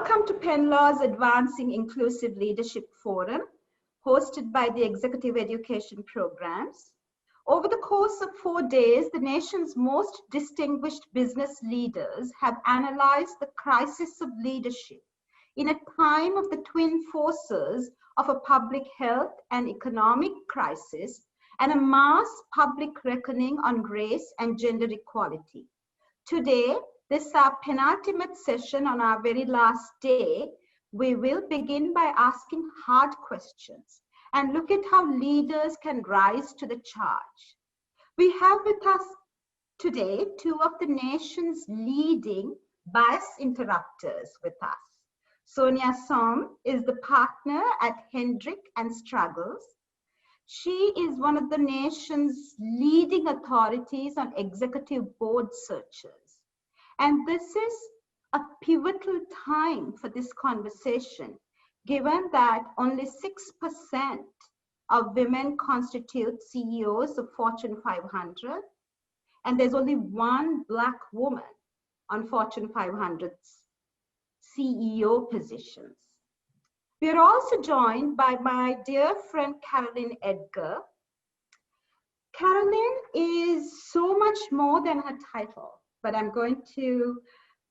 Welcome to Penn Law's Advancing Inclusive Leadership Forum, hosted by the Executive Education Programs. Over the course of 4 days, the nation's most distinguished business leaders have analyzed the crisis of leadership in a time of the twin forces of a public health and economic crisis and a mass public reckoning on race and gender equality. Today, this is our penultimate session on our very last day. We will begin by asking hard questions and look at how leaders can rise to the charge. We have with us today two of the nation's leading bias interrupters with us. Sonya Som is the partner at Hendrick and Struggles. She is one of the nation's leading authorities on executive board searches. And this is a pivotal time for this conversation, given that only 6% of women constitute CEOs of Fortune 500, and there's only one Black woman on Fortune 500's CEO positions. We are also joined by my dear friend, Carolyn Edgar. Carolyn is so much more than her title, but I'm going to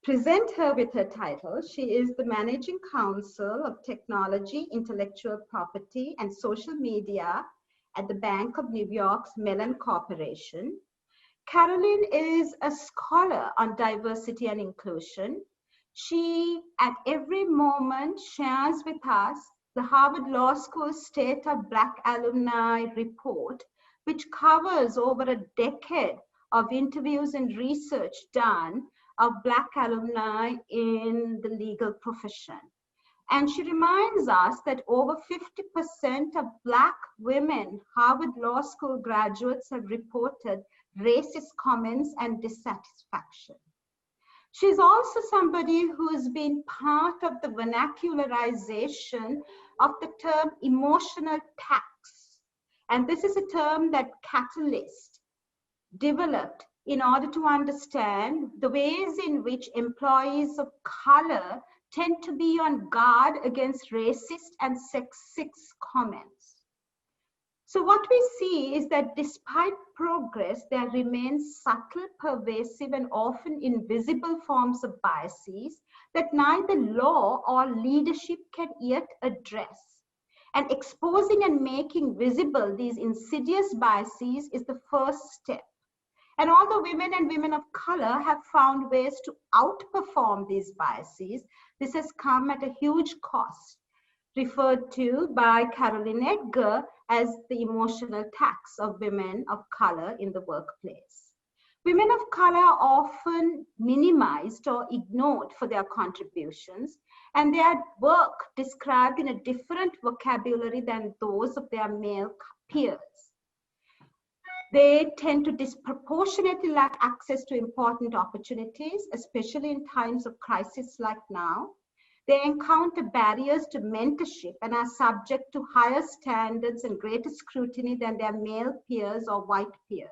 present her with her title. She is the Managing Counsel of Technology, Intellectual Property, and Social Media at the Bank of New York's Mellon Corporation. Carolyn is a scholar on diversity and inclusion. She, at every moment, shares with us the Harvard Law School State of Black Alumni report, which covers over a decade of interviews and research done of Black alumni in the legal profession. And she reminds us that over 50% of Black women Harvard Law School graduates have reported racist comments and dissatisfaction. She's also somebody who's been part of the vernacularization of the term emotional tax. And this is a term that Catalyst developed in order to understand the ways in which employees of color tend to be on guard against racist and sexist comments. So what we see is that despite progress, there remains subtle, pervasive, and often invisible forms of biases that neither law or leadership can yet address. And exposing and making visible these insidious biases is the first step. And although women and women of color have found ways to outperform these biases, this has come at a huge cost, referred to by Carolyn Edgar as the emotional tax of women of color in the workplace. Women of color are often minimized or ignored for their contributions, and their work described in a different vocabulary than those of their male peers. They tend to disproportionately lack access to important opportunities, especially in times of crisis like now. They encounter barriers to mentorship and are subject to higher standards and greater scrutiny than their male peers or white peers.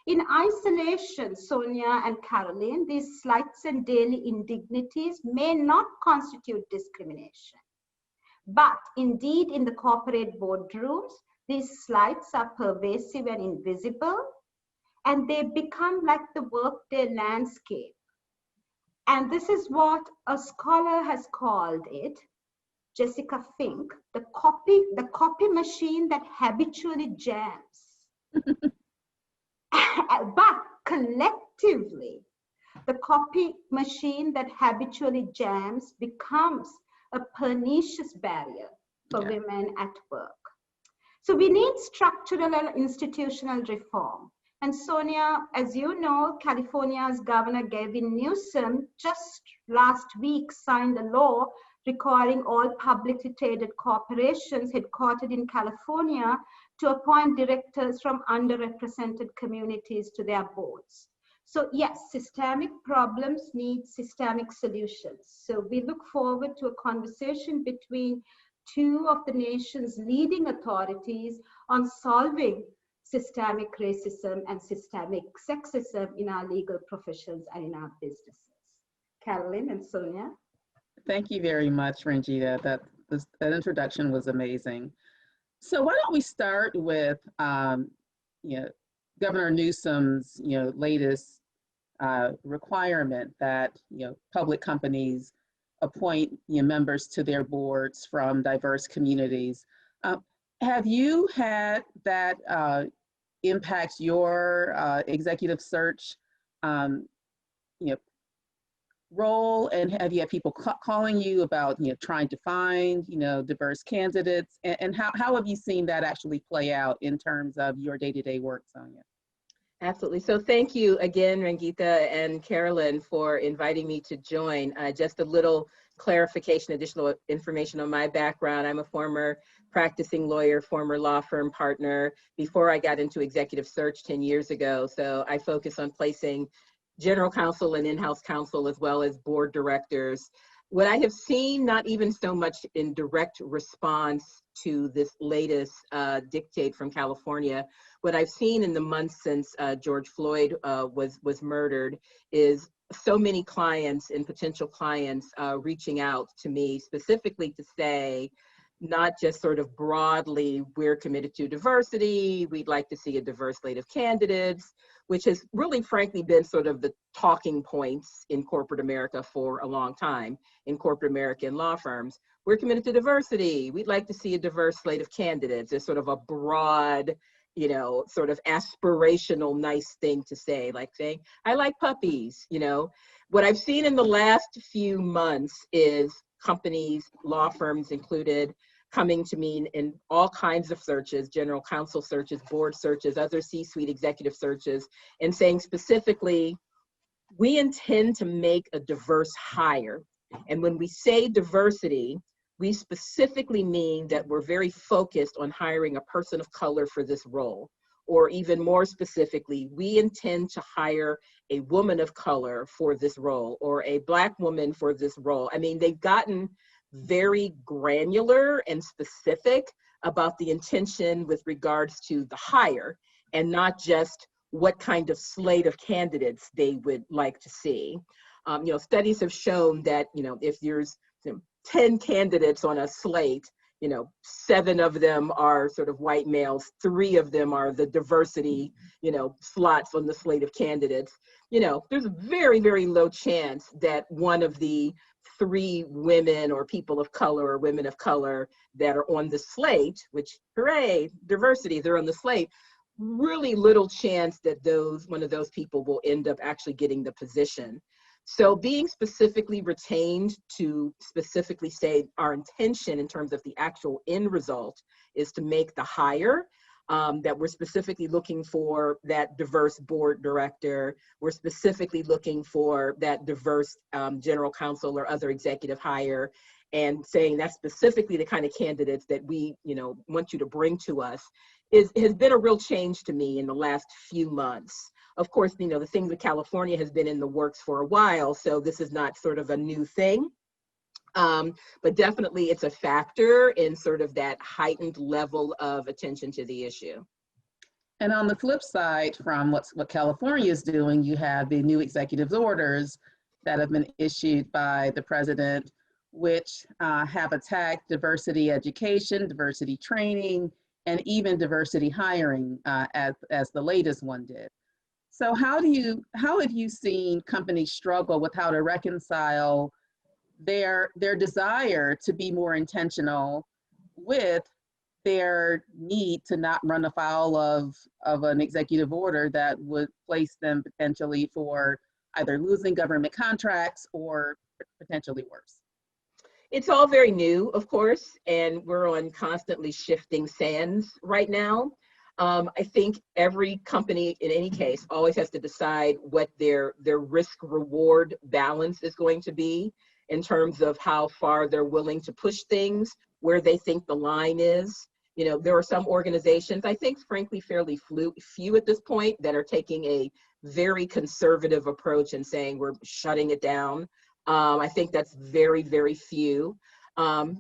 In isolation, Sonya and Carolyn, these slights and daily indignities may not constitute discrimination. But indeed, in the corporate boardrooms, these slights are pervasive and invisible, and they become like the workday landscape. And this is what a scholar has called it, Jessica Fink, the copy machine that habitually jams. But collectively, the copy machine that habitually jams becomes a pernicious barrier for women at work. So we need structural and institutional reform. And Sonya, as you know, California's Governor Gavin Newsom just last week signed a law requiring all publicly traded corporations headquartered in California to appoint directors from underrepresented communities to their boards. So yes, systemic problems need systemic solutions. So we look forward to a conversation between two of the nation's leading authorities on solving systemic racism and systemic sexism in our legal professions and in our businesses. Carolyn and Sonya. Thank you very much, Ranjita. That introduction was amazing. So why don't we start with you know, Governor Newsom's latest requirement that public companies appoint members to their boards from diverse communities. Have you had that impact your executive search um, you know, role, and have you had people calling you about trying to find diverse candidates, and how have you seen that actually play out in terms of your day-to-day work, Sonya? Absolutely. So thank you again, Rangita and Carolyn, for inviting me to join. Just a little clarification, additional information on my background. I'm a former practicing lawyer, former law firm partner before I got into executive search 10 years ago. So I focus on placing general counsel and in-house counsel as well as board directors. What I have seen, not even so much in direct response to this latest dictate from California, what I've seen in the months since George Floyd was murdered is so many clients and potential clients reaching out to me specifically to say, not just sort of broadly, we're committed to diversity, we'd like to see a diverse slate of candidates, which has really frankly been sort of the talking points in corporate America for a long time, in corporate American law firms. We're committed to diversity, we'd like to see a diverse slate of candidates. It's sort of a broad, sort of aspirational, nice thing to say, like saying, I like puppies, What I've seen in the last few months is companies, law firms included, coming to me in all kinds of searches, general counsel searches, board searches, other C-suite executive searches, and saying specifically, we intend to make a diverse hire. And when we say diversity, we specifically mean that we're very focused on hiring a person of color for this role. Or even more specifically, we intend to hire a woman of color for this role, or a Black woman for this role. I mean, they've gotten very granular and specific about the intention with regards to the hire, and not just what kind of slate of candidates they would like to see. Studies have shown that, if there's 10 candidates on a slate, 7 of them are sort of white males, 3 of them are the diversity, slots on the slate of candidates. There's a very, very low chance that one of the 3 women or people of color or women of color that are on the slate, which, hooray, diversity, they're on the slate, really little chance that one of those people will end up actually getting the position. So being specifically retained to specifically say our intention in terms of the actual end result is to make the hire, that we're specifically looking for that diverse board director, we're specifically looking for that diverse general counsel or other executive hire, and saying that's specifically the kind of candidates that we want you to bring to us, has been a real change to me in the last few months. Of course, the thing with California has been in the works for a while, so this is not sort of a new thing. But definitely it's a factor in sort of that heightened level of attention to the issue. And on the flip side, from what California is doing, you have the new executive orders that have been issued by the president, which have attacked diversity education, diversity training, and even diversity hiring, as the latest one did. So how have you seen companies struggle with how to reconcile their desire to be more intentional with their need to not run afoul of an executive order that would place them potentially for either losing government contracts or potentially worse? It's all very new, of course, and we're on constantly shifting sands right now. I think every company, in any case, always has to decide what their risk-reward balance is going to be in terms of how far they're willing to push things, where they think the line is. There are some organizations, I think, frankly, fairly few at this point, that are taking a very conservative approach and saying we're shutting it down. I think that's very, very few.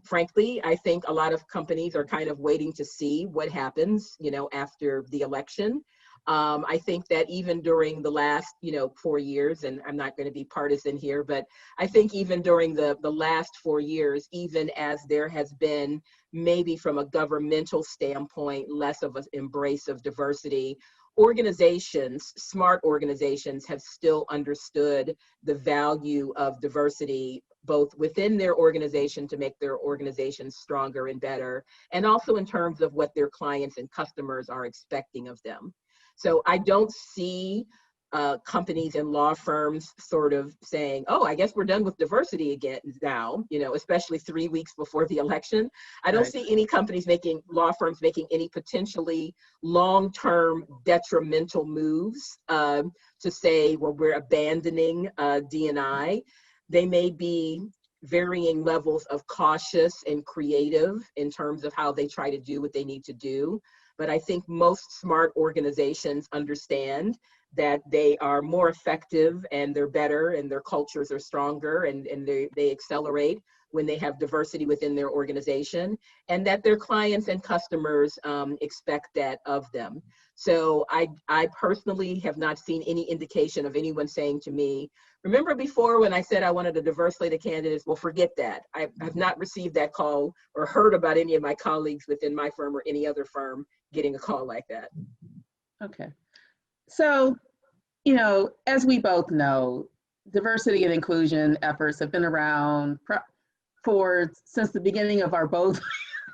Frankly, I think a lot of companies are kind of waiting to see what happens, after the election. I think that even during the last, 4 years, and I'm not going to be partisan here, but I think even during the last 4 years, even as there has been maybe from a governmental standpoint, less of an embrace of diversity, organizations, smart organizations have still understood the value of diversity, both within their organization to make their organizations stronger and better, and also in terms of what their clients and customers are expecting of them. So I don't see companies and law firms sort of saying, oh, I guess we're done with diversity again now, especially 3 weeks before the election. I don't see any companies law firms making any potentially long-term detrimental moves to say, well, we're abandoning D&I. They may be varying levels of cautious and creative in terms of how they try to do what they need to do. But I think most smart organizations understand that they are more effective and they're better and their cultures are stronger and they accelerate when they have diversity within their organization, and that their clients and customers expect that of them. So I personally have not seen any indication of anyone saying to me, remember before when I said I wanted a diverse slate of candidates? Well, forget that. I've not received that call or heard about any of my colleagues within my firm or any other firm getting a call like that. Okay. So, as we both know, diversity and inclusion efforts have been around since the beginning of our both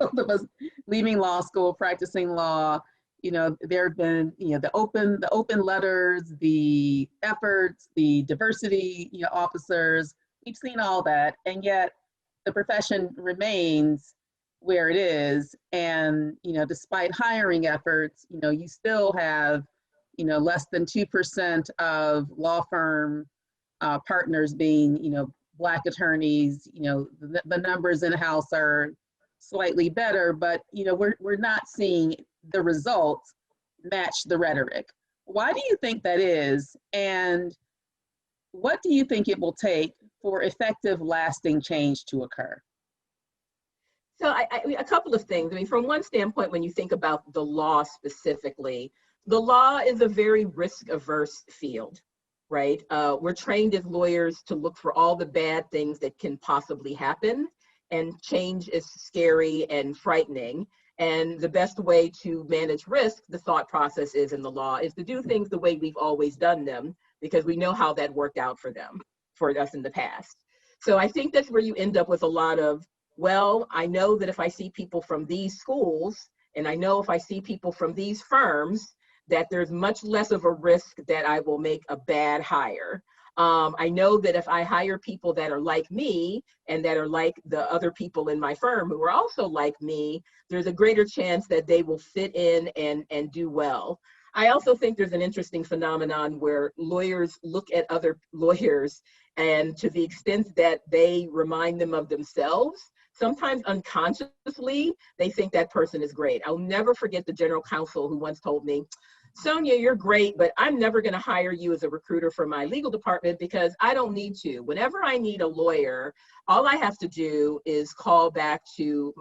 of us leaving law school, practicing law. There have been, the open letters, the efforts, the diversity, officers. We've seen all that, and yet the profession remains where it is. And despite hiring efforts, you still have less than 2% of law firm partners being Black attorneys. The numbers in-house are slightly better, but we're not seeing the results match the rhetoric. Why do you think that is, and what do you think it will take for effective, lasting change to occur? So a couple of things. From one standpoint, when you think about the law specifically, the law is a very risk-averse field, right? We're trained as lawyers to look for all the bad things that can possibly happen, and change is scary and frightening. And the best way to manage risk, the thought process is in the law, is to do things the way we've always done them, because we know how that worked out for us in the past. So I think that's where you end up with a lot of, well, I know that if I see people from these schools, and I know if I see people from these firms, that there's much less of a risk that I will make a bad hire. I know that if I hire people that are like me and that are like the other people in my firm who are also like me, there's a greater chance that they will fit in and do well. I also think there's an interesting phenomenon where lawyers look at other lawyers, and to the extent that they remind them of themselves, sometimes unconsciously, they think that person is great. I'll never forget the general counsel who once told me, Sonya, you're great, but I'm never going to hire you as a recruiter for my legal department because I don't need to. Whenever I need a lawyer, all I have to do is call back to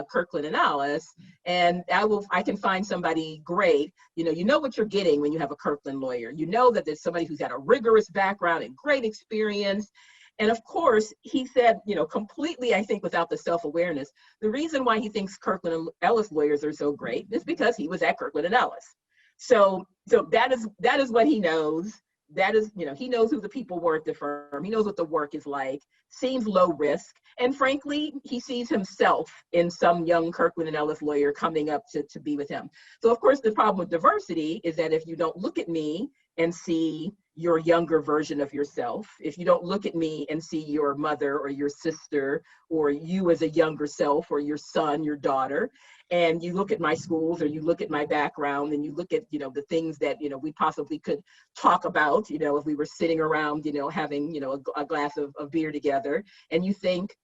Kirkland and Ellis, and I can find somebody great. You know what you're getting when you have a Kirkland lawyer. You know that there's somebody who's got a rigorous background and great experience. And of course, he said, completely, I think, without the self-awareness, the reason why he thinks Kirkland and Ellis lawyers are so great is because he was at Kirkland and Ellis. So that is what he knows. That is, he knows who the people were at the firm. He knows what the work is like, seems low risk. And frankly, he sees himself in some young Kirkland and Ellis lawyer coming up to be with him. So of course, the problem with diversity is that if you don't look at me and see your younger version of yourself, if you don't look at me and see your mother or your sister or you as a younger self or your son, your daughter, and you look at my schools or you look at my background and you look at, the things that, we possibly could talk about, if we were sitting around, having, a glass of beer together, and you think,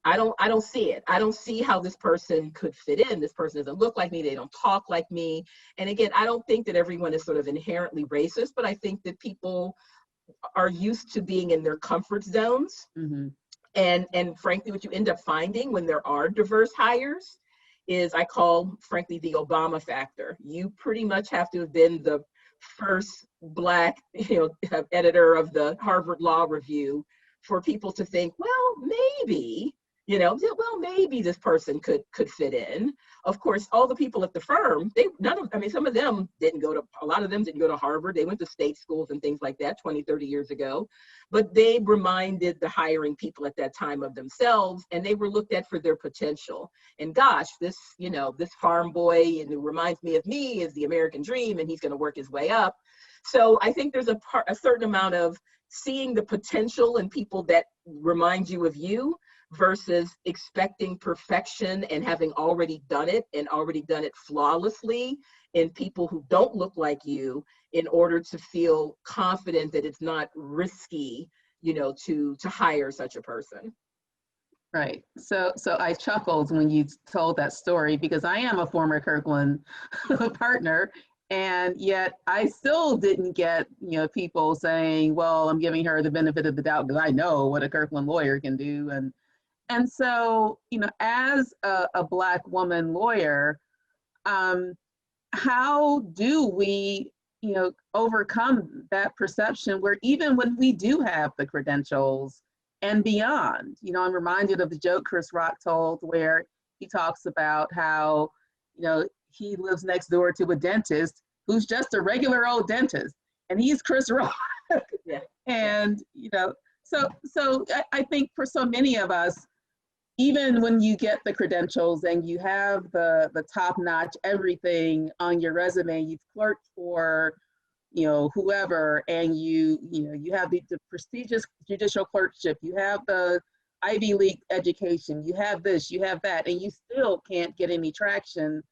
I don't see it. I don't see how this person could fit in. This person doesn't look like me. They don't talk like me. And again, I don't think that everyone is sort of inherently racist, but I think that people are used to being in their comfort zones. Mm-hmm. And frankly, what you end up finding when there are diverse hires is, I call, frankly, the Obama factor. You pretty much have to have been the first Black, editor of the Harvard Law Review, for people to think, well, maybe, maybe this person could fit in. Of course, all the people at the firm, some of them a lot of them didn't go to Harvard. They went to state schools and things like that 20, 30 years ago. But they reminded the hiring people at that time of themselves, and they were looked at for their potential. And gosh, this farm boy, and who reminds me of me, is the American dream, and he's going to work his way up. So I think there's a certain amount of seeing the potential in people that remind you of you, versus expecting perfection and having already done it flawlessly in people who don't look like you, in order to feel confident that it's not risky, to hire such a person. Right. So I chuckled when you told that story, because I am a former Kirkland partner, and yet I still didn't get, people saying, well, I'm giving her the benefit of the doubt because I know what a Kirkland lawyer can do. And so, as a Black woman lawyer, how do we, overcome that perception where even when we do have the credentials and beyond, I'm reminded of the joke Chris Rock told, where he talks about how, he lives next door to a dentist who's just a regular old dentist, and he's Chris Rock. Yeah. And, so I think for so many of us, even when you get the credentials and you have the top-notch everything on your resume, you've clerked for, whoever, and you have the prestigious judicial clerkship, you have the Ivy League education, you have this, you have that, and you still can't get any traction.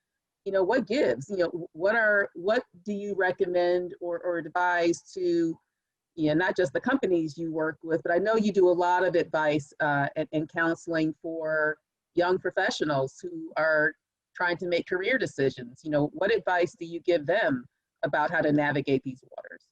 What gives? What do you recommend or advise to, not just the companies you work with, but I know you do a lot of advice and counseling for young professionals who are trying to make career decisions. What advice do you give them about how to navigate these waters?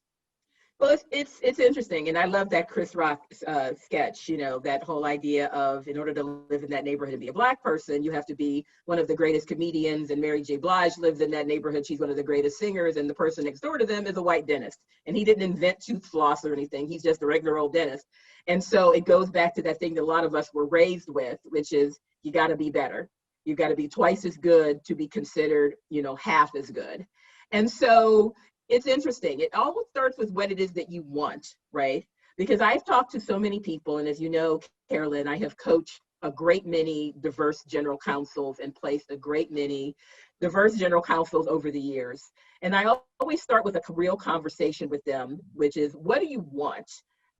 Well, it's interesting, and I love that Chris Rock sketch. That whole idea of, in order to live in that neighborhood and be a Black person, you have to be one of the greatest comedians. And Mary J. Blige lives in that neighborhood; she's one of the greatest singers. And the person next door to them is a white dentist, and he didn't invent tooth floss or anything. He's just a regular old dentist. And so it goes back to that thing that a lot of us were raised with, which is you got to be better. You got to be twice as good to be considered, half as good. And so it's interesting. It always starts with what it is that you want, right? Because I've talked to so many people, and as you know, Carolyn, I have coached a great many diverse general counsels and placed a great many diverse general counsels over the years. And I always start with a real conversation with them, which is, what do you want?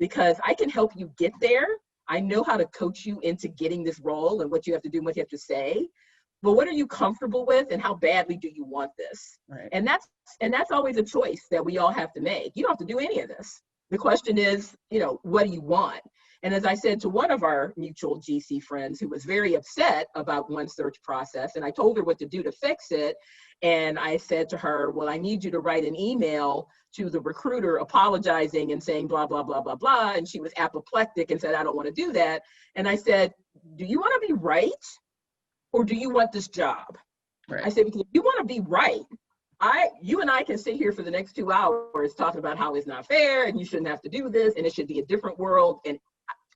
Because I can help you get there. I know how to coach you into getting this role and what you have to do and what you have to say. But what are you comfortable with, and how badly do you want this? Right. And that's always a choice that we all have to make. You don't have to do any of this. The question is, what do you want? And as I said to one of our mutual GC friends who was very upset about one search process, and I told her what to do to fix it. And I said to her, well, I need you to write an email to the recruiter apologizing and saying blah, blah, blah, blah, blah. And she was apoplectic and said, I don't want to do that. And I said, do you want to be right? Or do you want this job? Right. I said, because if you want to be right, you and I can sit here for the next 2 hours talking about how it's not fair and you shouldn't have to do this and it should be a different world. And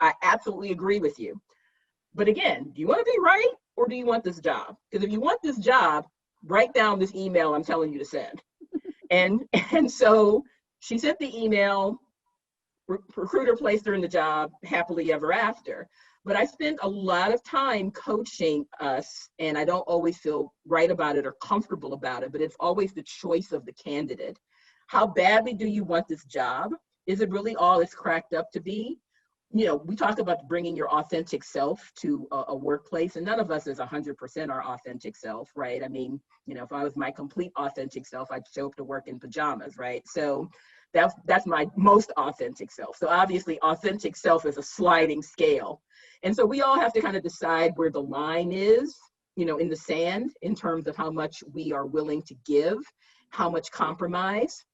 I absolutely agree with you. But again, do you want to be right, or do you want this job? Because if you want this job, write down this email I'm telling you to send. And so she sent the email, recruiter placed her in the job, happily ever after. But I spent a lot of time coaching us, and I don't always feel right about it or comfortable about it, but it's always the choice of the candidate. How badly do you want this job? Is it really all it's cracked up to be? We talk about bringing your authentic self to a workplace, and none of us is 100% our authentic self, right? I mean, if I was my complete authentic self, I'd show up to work in pajamas, right? So that's my most authentic self. So obviously authentic self is a sliding scale. And so we all have to kind of decide where the line is, in the sand, in terms of how much we are willing to give, how much compromise,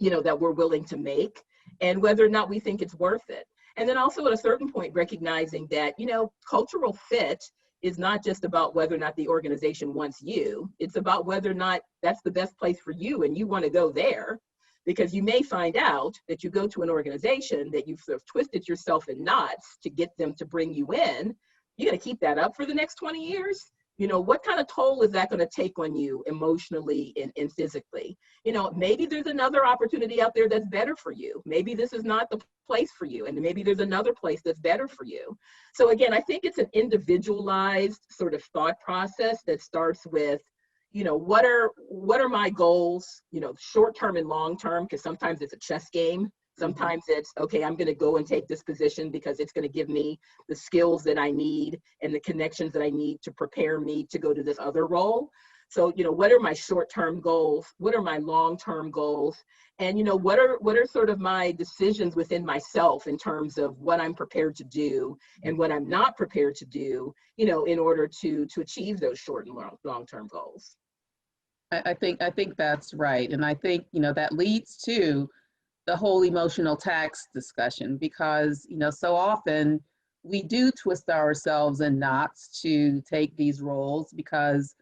that we're willing to make, and whether or not we think it's worth it. And then also at a certain point, recognizing that, cultural fit is not just about whether or not the organization wants you. It's about whether or not that's the best place for you and you want to go there. because you may find out that you go to an organization that you've sort of twisted yourself in knots to get them to bring you in. You're going to keep that up for the next 20 years? You know, what kind of toll is that going to take on you emotionally and physically? You know, maybe there's another opportunity out there that's better for you. Maybe this is not the place for you, and maybe there's another place that's better for you. So again, I think it's an individualized sort of thought process that starts with, you know, what are my goals, you know, short-term and long-term, because sometimes it's a chess game. Sometimes it's, okay, I'm going to go and take this position because it's going to give me the skills that I need and the connections that I need to prepare me to go to this other role. So, you know, what are my short-term goals? What are my long-term goals? And, you know, what are sort of my decisions within myself in terms of what I'm prepared to do and what I'm not prepared to do, you know, in order to achieve those short and long-term goals. I think that's right. And I think, you know, that leads to the whole emotional tax discussion, because, you know, so often we do twist ourselves in knots to take these roles because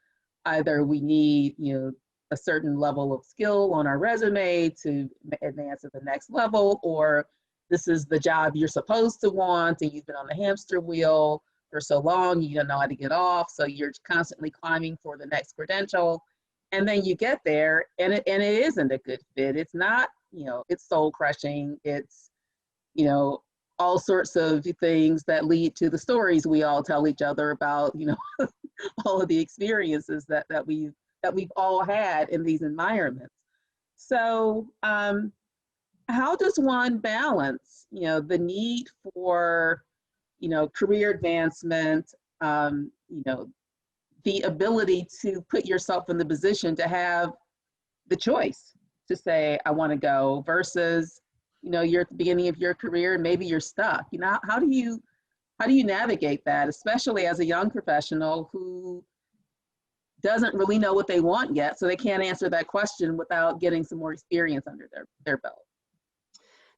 either we need, you know, a certain level of skill on our resume to advance to the next level, or this is the job you're supposed to want and you've been on the hamster wheel for so long you don't know how to get off, so you're constantly climbing for the next credential. And then you get there and it isn't a good fit. It's not, you know, it's soul crushing. It's, you know, all sorts of things that lead to the stories we all tell each other about, you know, all of the experiences that we've all had in these environments. So how does one balance, you know, the need for, you know, career advancement, you know, the ability to put yourself in the position to have the choice to say, I want to go, versus, you know, you're at the beginning of your career and maybe you're stuck. You know, how do you navigate that, especially as a young professional who doesn't really know what they want yet, so they can't answer that question without getting some more experience under their belt?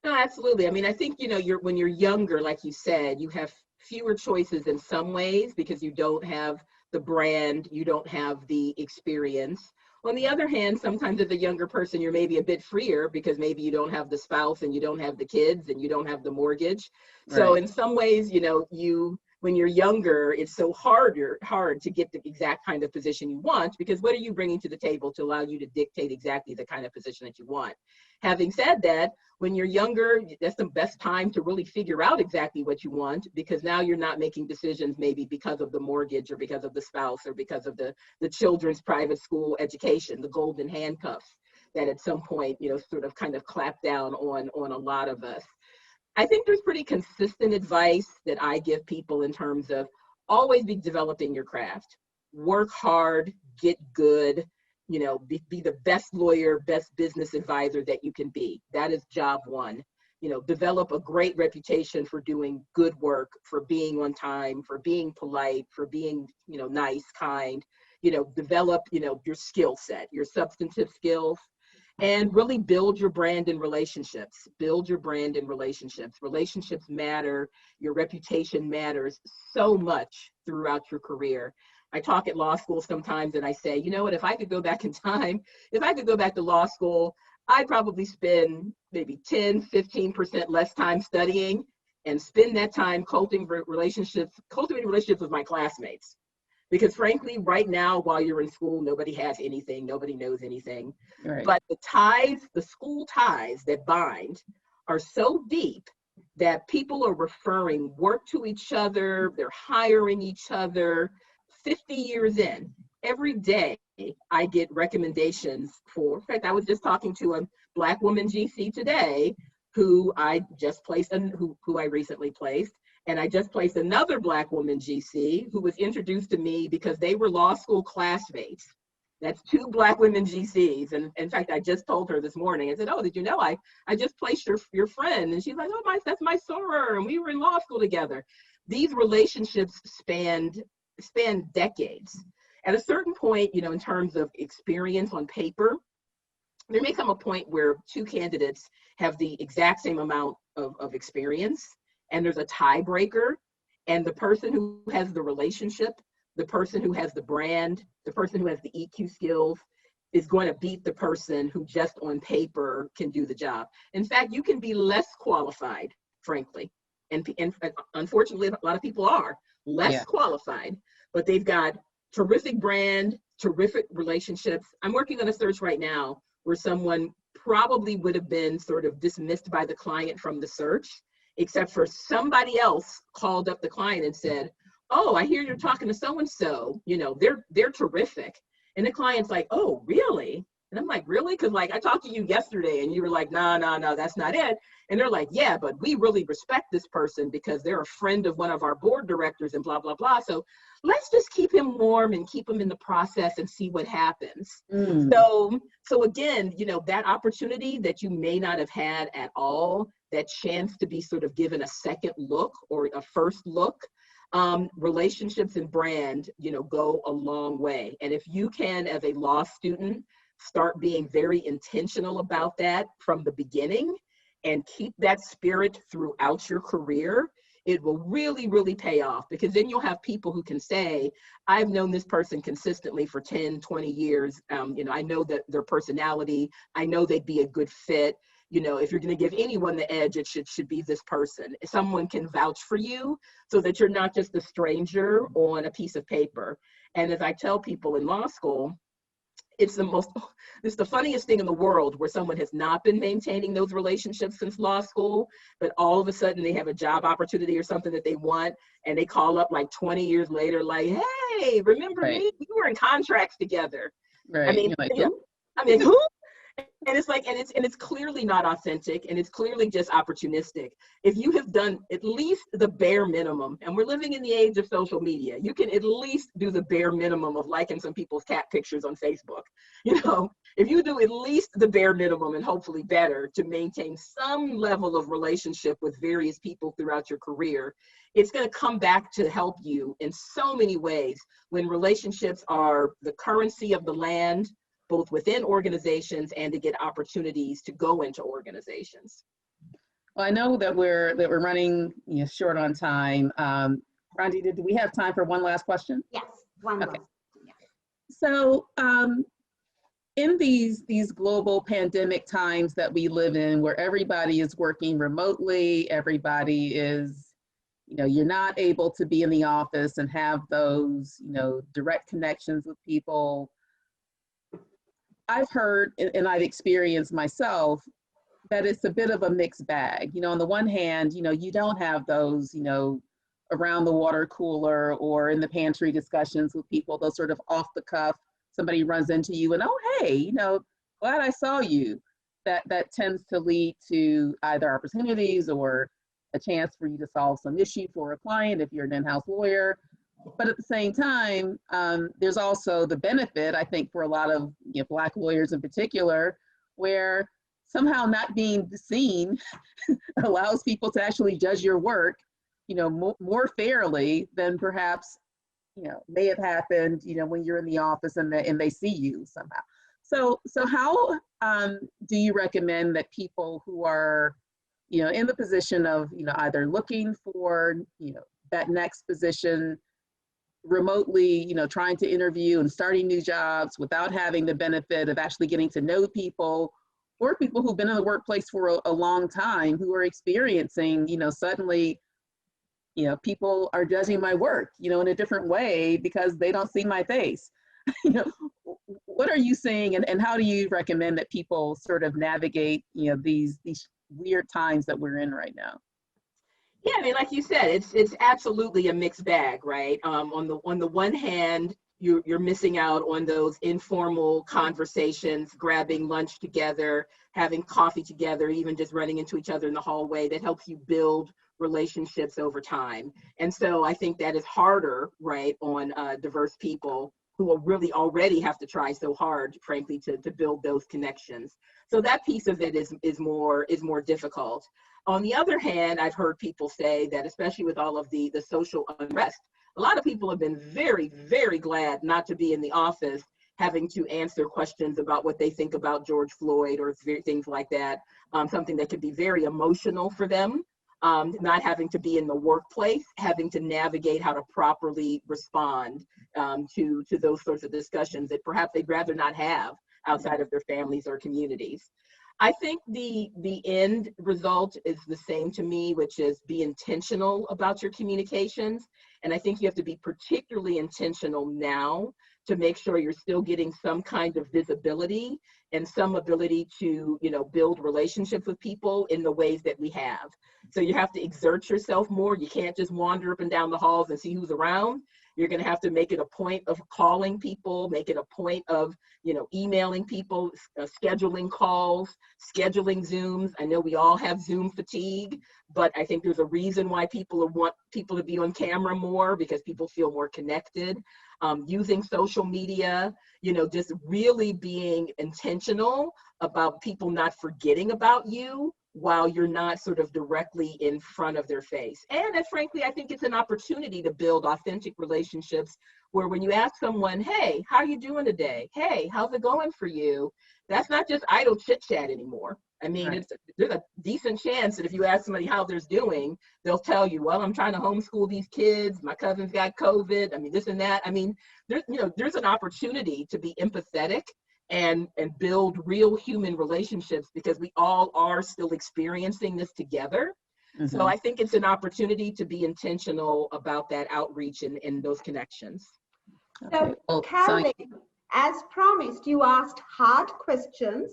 No, absolutely. I mean, I think, you know, when you're younger, like you said, you have fewer choices in some ways because you don't have the brand, you don't have the experience. On the other hand, sometimes as a younger person, you're maybe a bit freer because maybe you don't have the spouse and you don't have the kids and you don't have the mortgage. Right. So in some ways, you know, when you're younger, it's so hard to get the exact kind of position you want, because what are you bringing to the table to allow you to dictate exactly the kind of position that you want? Having said that, when you're younger, that's the best time to really figure out exactly what you want, because now you're not making decisions maybe because of the mortgage or because of the spouse or because of the children's private school education, the golden handcuffs that at some point, you know, sort of kind of clap down on a lot of us. I think there's pretty consistent advice that I give people in terms of always be developing your craft. Work hard, get good, you know, be the best lawyer, best business advisor that you can be. That is job one. You know, develop a great reputation for doing good work, for being on time, for being polite, for being, you know, nice, kind. You know, develop, you know, your skill set, your substantive skills. And really build your brand and relationships. Build your brand and relationships. Relationships matter. Your reputation matters so much throughout your career. I talk at law school sometimes and I say, you know what, if I could go back in time, if I could go back to law school, I'd probably spend maybe 10, 15% less time studying and spend that time cultivating relationships with my classmates. Because frankly, right now, while you're in school, nobody has anything, nobody knows anything. Right. But the ties, the school ties that bind are so deep that people are referring work to each other, they're hiring each other. 50 years in, every day I get recommendations for, in fact, I was just talking to a Black woman GC today who I just placed, who I recently placed. And I just placed another Black woman GC who was introduced to me because they were law school classmates. That's 2 Black women GCs. And in fact, I just told her this morning, I said, oh, did you know I just placed your friend? And she's like, oh, that's my soror, and we were in law school together. These relationships span decades. At a certain point, you know, in terms of experience on paper, there may come a point where 2 candidates have the exact same amount of experience, and there's a tiebreaker, and the person who has the relationship, the person who has the brand, the person who has the EQ skills, is going to beat the person who just on paper can do the job. In fact, you can be less qualified, frankly. And unfortunately, a lot of people are less qualified, but they've got terrific brand, terrific relationships. I'm working on a search right now where someone probably would have been sort of dismissed by the client from the search, except for somebody else called up the client and said, oh, I hear you're talking to so-and-so, you know, they're terrific. And the client's like, oh, really? And I'm like, really? Because like I talked to you yesterday and you were like, no, that's not it. And they're like, yeah, but we really respect this person because they're a friend of one of our board directors and blah, blah, blah. So let's just keep him warm and keep him in the process and see what happens. So again, you know, that opportunity that you may not have had at all, that chance to be sort of given a second look or a first look, relationships and brand, you know, go a long way. And if you can, as a law student, start being very intentional about that from the beginning and keep that spirit throughout your career, it will really, really pay off, because then you'll have people who can say, I've known this person consistently for 10, 20 years. You know, I know that their personality, I know they'd be a good fit. You know, if you're going to give anyone the edge, it should be this person. Someone can vouch for you so that you're not just a stranger on a piece of paper. And as I tell people in law school, it's the funniest thing in the world where someone has not been maintaining those relationships since law school, but all of a sudden they have a job opportunity or something that they want, and they call up like 20 years later, like, hey, remember me? We were in contracts together. Right. I mean, who? And it's like, and it's clearly not authentic, and it's clearly just opportunistic. If you have done at least the bare minimum, and we're living in the age of social media, you can at least do the bare minimum of liking some people's cat pictures on Facebook. You know, if you do at least the bare minimum and hopefully better to maintain some level of relationship with various people throughout your career, it's going to come back to help you in so many ways when relationships are the currency of the land, both within organizations and to get opportunities to go into organizations. Well, I know that we're running short on time. Randy, do we have time for one last question? Yes, one last. Yeah. So in these global pandemic times that we live in, where everybody is working remotely, everybody is, you're not able to be in the office and have those, direct connections with people. I've heard and I've experienced myself that it's a bit of a mixed bag. On the one hand, you don't have those, around the water cooler or in the pantry discussions with people, those sort of off the cuff, somebody runs into you and, oh, hey, glad I saw you. That tends to lead to either opportunities or a chance for you to solve some issue for a client if you're an in-house lawyer. But at the same time, there's also the benefit, I think, for a lot of Black lawyers in particular, where somehow not being seen allows people to actually judge your work, more fairly than perhaps, may have happened, when you're in the office and they see you somehow. So how do you recommend that people who are, in the position of, either looking for, that next position, remotely, trying to interview and starting new jobs without having the benefit of actually getting to know people, or people who've been in the workplace for a long time who are experiencing, suddenly, people are judging my work, in a different way because they don't see my face. What are you seeing, and how do you recommend that people sort of navigate, these weird times that we're in right now? Yeah, I mean, like you said, it's absolutely a mixed bag, right? On the one hand, you're missing out on those informal conversations, grabbing lunch together, having coffee together, even just running into each other in the hallway. That helps you build relationships over time. And so I think that is harder, right, on diverse people who will really already have to try so hard, frankly, to build those connections. So that piece of it is more difficult. On the other hand, I've heard people say that, especially with all of the social unrest, a lot of people have been very, very glad not to be in the office having to answer questions about what they think about George Floyd or things like that, something that could be very emotional for them, not having to be in the workplace, having to navigate how to properly respond to those sorts of discussions that perhaps they'd rather not have outside of their families or communities. I think the end result is the same to me, which is be intentional about your communications. And I think you have to be particularly intentional now to make sure you're still getting some kind of visibility and some ability to, build relationships with people in the ways that we have. So you have to exert yourself more. You can't just wander up and down the halls and see who's around. You're going to have to make it a point of calling people, make it a point of, emailing people, scheduling calls, scheduling Zooms. I know we all have Zoom fatigue, but I think there's a reason why people want people to be on camera more, because people feel more connected. Using social media, just really being intentional about people not forgetting about you while you're not sort of directly in front of their face. And frankly, I think it's an opportunity to build authentic relationships where when you ask someone, hey, how are you doing today? Hey, how's it going for you? That's not just idle chit chat anymore. I mean, Right. There's a decent chance that if you ask somebody how they're doing, they'll tell you, well, I'm trying to homeschool these kids. My cousin's got COVID. I mean, this and that. I mean, there's an opportunity to be empathetic and build real human relationships, because we all are still experiencing this together. Mhm. So I think it's an opportunity to be intentional about that outreach and those connections. Okay. So, Well, Carolyn, Sonya, as promised, you asked hard questions,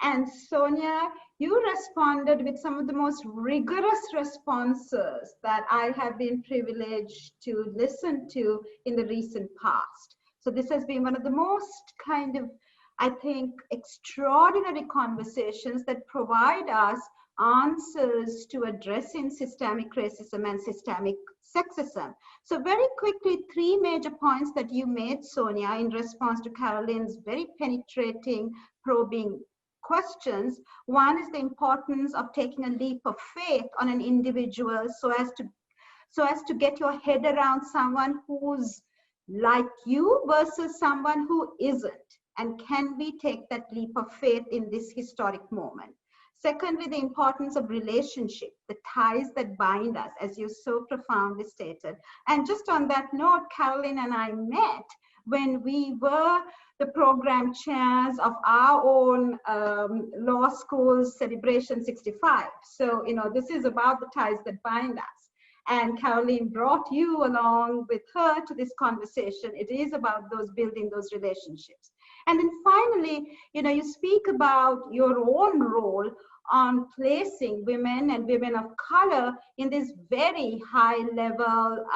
and Sonia, you responded with some of the most rigorous responses that I have been privileged to listen to in the recent past. So this has been one of the most kind of, I think, extraordinary conversations that provide us answers to addressing systemic racism and systemic sexism. So very quickly, three major points that you made, Sonia, in response to Carolyn's very penetrating, probing questions. One is the importance of taking a leap of faith on an individual so as to get your head around someone who's like you versus someone who isn't. And can we take that leap of faith in this historic moment? Secondly, the importance of relationship, the ties that bind us, as you so profoundly stated. And just on that note, Carolyn and I met when we were the program chairs of our own law school's Celebration 65. So, this is about the ties that bind us. And Carolyn brought you along with her to this conversation. It is about building those relationships. And then finally, you speak about your own role on placing women and women of color in these very high level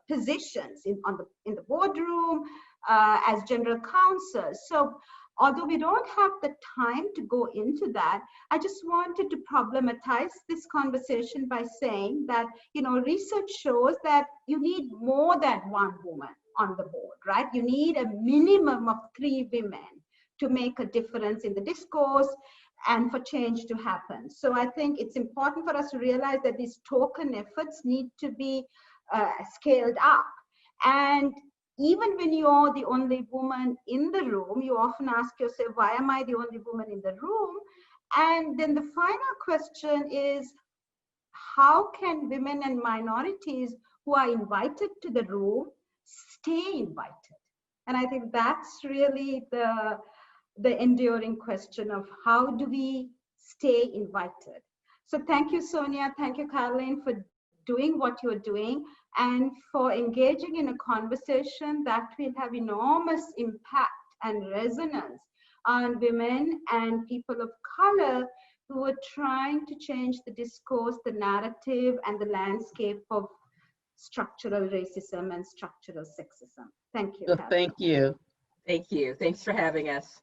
positions in the boardroom as general counsel. So although we don't have the time to go into that, I just wanted to problematize this conversation by saying that, research shows that you need more than one woman on the board, right? You need a minimum of 3 women to make a difference in the discourse and for change to happen. So I think it's important for us to realize that these token efforts need to be scaled up. And even when you're the only woman in the room, you often ask yourself, why am I the only woman in the room? And then the final question is, how can women and minorities who are invited to the room stay invited? And I think that's really the enduring question of how do we stay invited? So thank you, Sonia. Thank you, Carolyn, for doing what you're doing and for engaging in a conversation that will have enormous impact and resonance on women and people of color who are trying to change the discourse, the narrative, and the landscape of structural racism and structural sexism. Thank you, well, Carolyn. thank you. Thank you. Thanks for having us.